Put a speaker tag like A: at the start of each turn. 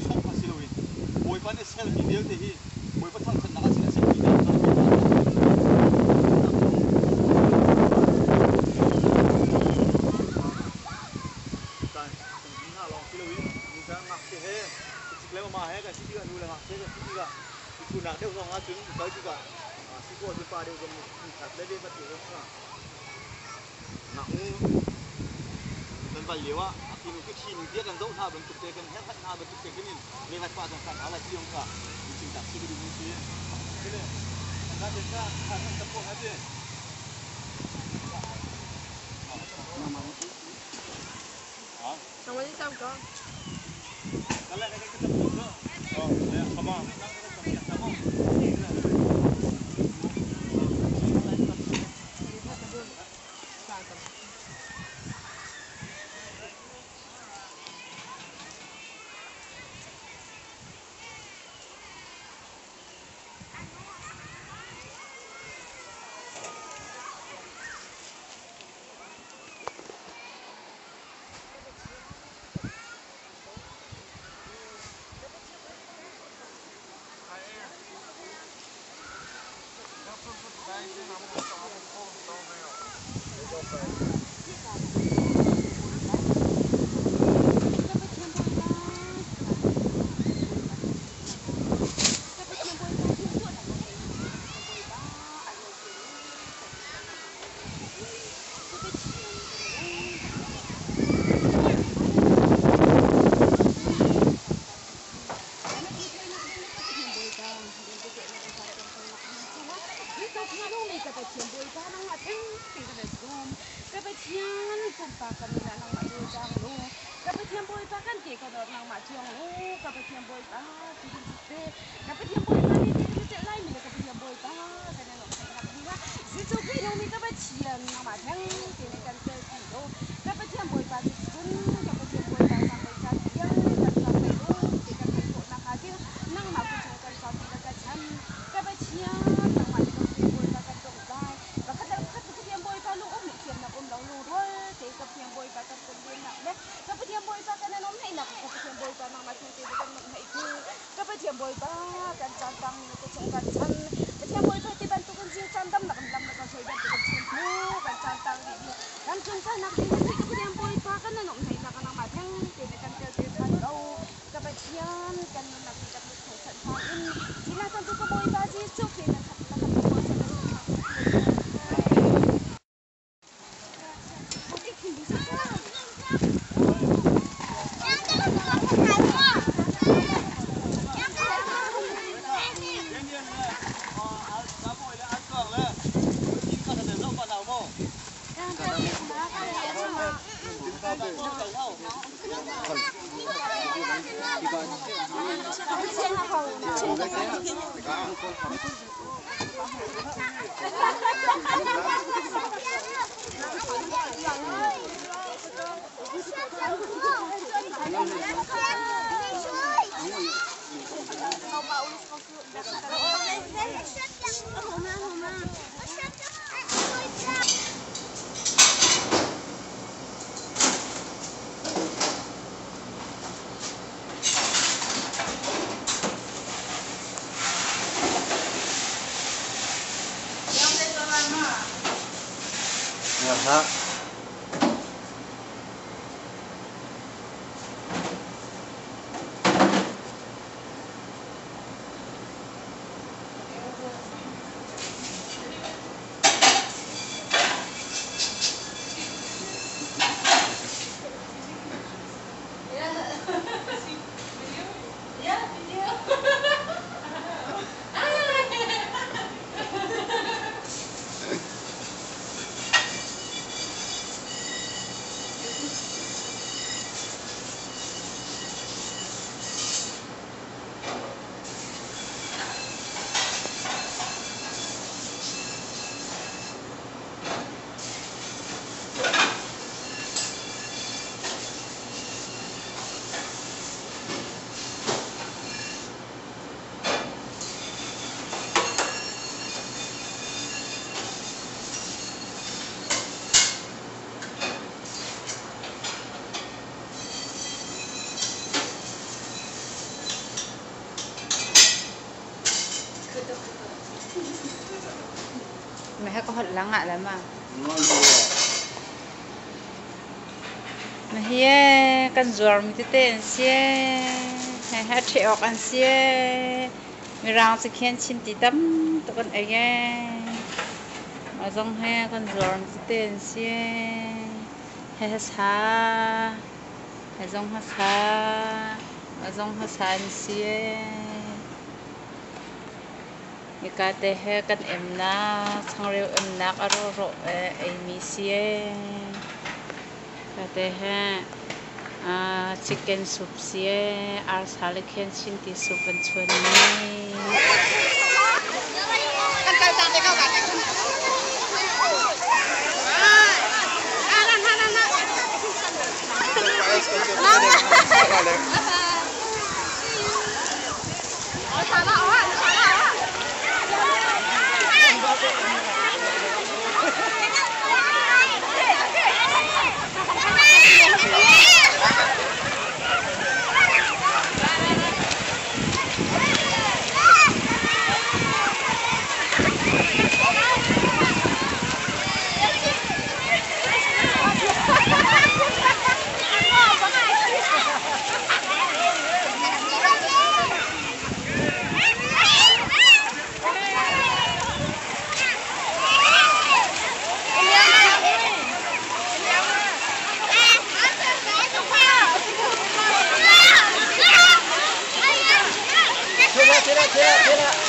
A: sok pasiloin boy pan selfie dia te hi boy pa thang than na ka selfie dia tan na long pasiloin ni sa ngak te he chiklem ma he ka siti ga nu la ngak te ka siti ga ku na deu song a chung kai chu ga si ko tu pa deu ga mu khat le de ba ti ha na dan baliwa akinu ke khin dia kan dau na ban tu te kan he khat na ban tu te kan le ngat pa jong kan ala ti yong ka chin tak si du ni si kele na de ka khan ta ko ha de
B: Sama đi sao con?
A: kala ka ka ta ko oh ya kama
C: Aha. mày hay có hận lắng ngại lắm mà mà hiê con ruột mình tên xe hay hát treo con xe mình rang sẽ khen chín tí tấm tụi con ấy mà giống hay con ruột mình tên xe hay xa hay giống hát xa mà giống hát xa xe như cái thế hay con em na sang rêu em na cái rô ấy mi xe cái thế hay chicken soup xe ar salad khen xin tí soup vẫn chuẩn này
A: Tira.